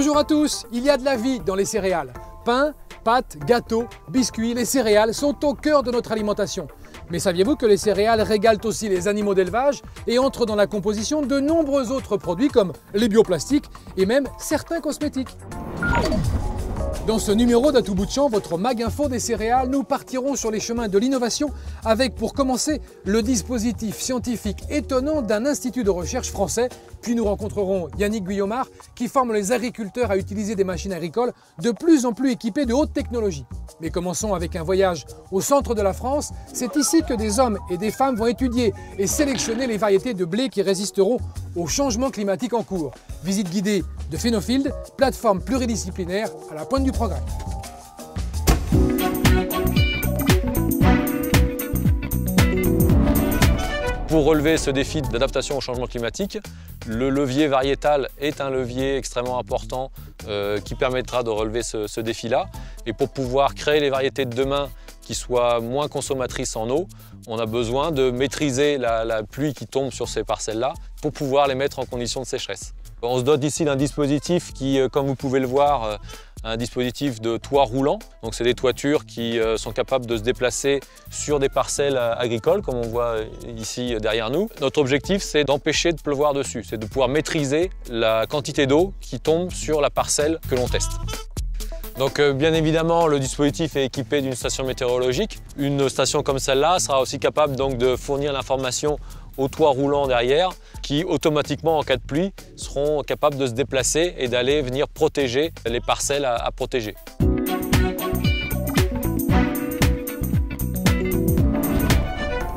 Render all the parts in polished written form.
Bonjour à tous, il y a de la vie dans les céréales. Pain, pâtes, gâteaux, biscuits, les céréales sont au cœur de notre alimentation. Mais saviez-vous que les céréales régalent aussi les animaux d'élevage et entrent dans la composition de nombreux autres produits comme les bioplastiques et même certains cosmétiques? Dans ce numéro d'À tout bout de champ, votre mag info des céréales, nous partirons sur les chemins de l'innovation avec, pour commencer, le dispositif scientifique étonnant d'un institut de recherche français. Puis nous rencontrerons Yannick Guyomard qui forme les agriculteurs à utiliser des machines agricoles de plus en plus équipées de haute technologie. Mais commençons avec un voyage au centre de la France. C'est ici que des hommes et des femmes vont étudier et sélectionner les variétés de blé qui résisteront au changement climatique en cours. Visite guidée de Phénofield, plateforme pluridisciplinaire à la pointe du progrès. Pour relever ce défi d'adaptation au changement climatique, le levier variétal est un levier extrêmement important qui permettra de relever ce défi-là. Et pour pouvoir créer les variétés de demain qui soient moins consommatrices en eau, on a besoin de maîtriser la pluie qui tombe sur ces parcelles-là pour pouvoir les mettre en conditions de sécheresse. On se dote ici d'un dispositif qui, comme vous pouvez le voir, un dispositif de toit roulant. Donc c'est des toitures qui sont capables de se déplacer sur des parcelles agricoles, comme on voit ici derrière nous. Notre objectif, c'est d'empêcher de pleuvoir dessus, c'est de pouvoir maîtriser la quantité d'eau qui tombe sur la parcelle que l'on teste. Donc bien évidemment, le dispositif est équipé d'une station météorologique. Une station comme celle-là sera aussi capable donc de fournir l'information au toit roulant derrière, qui automatiquement, en cas de pluie, seront capables de se déplacer et d'aller venir protéger les parcelles à protéger.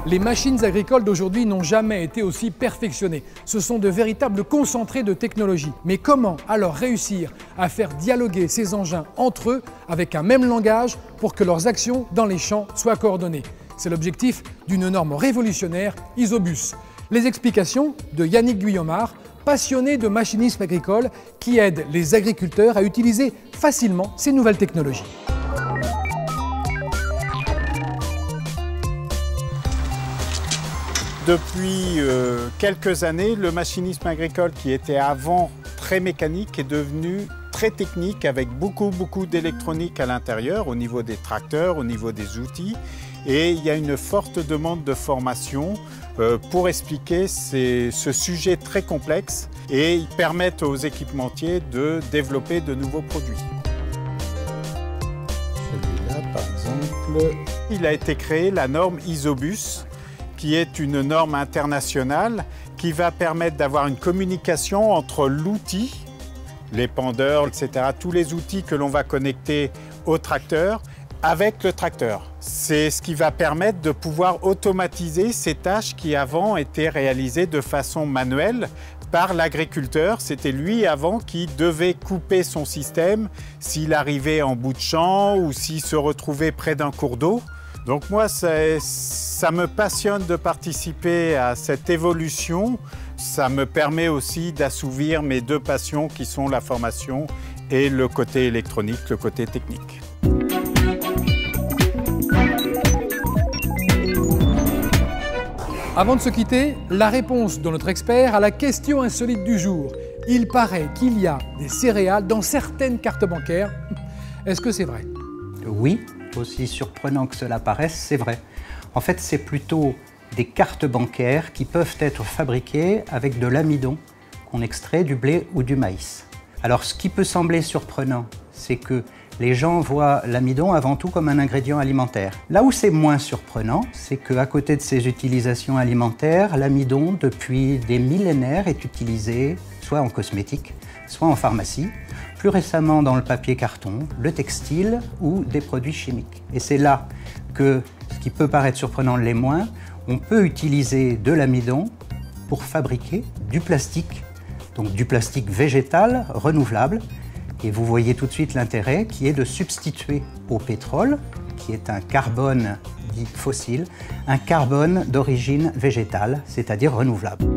Les machines agricoles d'aujourd'hui n'ont jamais été aussi perfectionnées. Ce sont de véritables concentrés de technologie. Mais comment alors réussir à faire dialoguer ces engins entre eux avec un même langage pour que leurs actions dans les champs soient coordonnées? C'est l'objectif d'une norme révolutionnaire, Isobus. Les explications de Yannick Guyomard, passionné de machinisme agricole qui aide les agriculteurs à utiliser facilement ces nouvelles technologies. Depuis quelques années, le machinisme agricole qui était avant très mécanique est devenu très technique avec beaucoup d'électronique à l'intérieur, au niveau des tracteurs, au niveau des outils. Et il y a une forte demande de formation pour expliquer ce sujet très complexe et ils permettent aux équipementiers de développer de nouveaux produits. Celui-là, par exemple, il a été créé la norme Isobus, qui est une norme internationale qui va permettre d'avoir une communication entre l'outil, les pendeurs, etc., tous les outils que l'on va connecter au tracteur, avec le tracteur. C'est ce qui va permettre de pouvoir automatiser ces tâches qui avant étaient réalisées de façon manuelle par l'agriculteur. C'était lui avant qui devait couper son système s'il arrivait en bout de champ ou s'il se retrouvait près d'un cours d'eau. Donc moi, ça me passionne de participer à cette évolution. Ça me permet aussi d'assouvir mes deux passions qui sont la formation et le côté électronique, le côté technique. Avant de se quitter, la réponse de notre expert à la question insolite du jour. Il paraît qu'il y a des céréales dans certaines cartes bancaires. Est-ce que c'est vrai? Oui, aussi surprenant que cela paraisse, c'est vrai. En fait, c'est plutôt des cartes bancaires qui peuvent être fabriquées avec de l'amidon qu'on extrait du blé ou du maïs. Alors, ce qui peut sembler surprenant, c'est que les gens voient l'amidon avant tout comme un ingrédient alimentaire. Là où c'est moins surprenant, c'est qu'à côté de ces utilisations alimentaires, l'amidon, depuis des millénaires, est utilisé soit en cosmétique, soit en pharmacie, plus récemment dans le papier carton, le textile ou des produits chimiques. Et c'est là que, ce qui peut paraître surprenant l'est moins, on peut utiliser de l'amidon pour fabriquer du plastique, donc du plastique végétal renouvelable. Et vous voyez tout de suite l'intérêt qui est de substituer au pétrole, qui est un carbone dit fossile, un carbone d'origine végétale, c'est-à-dire renouvelable.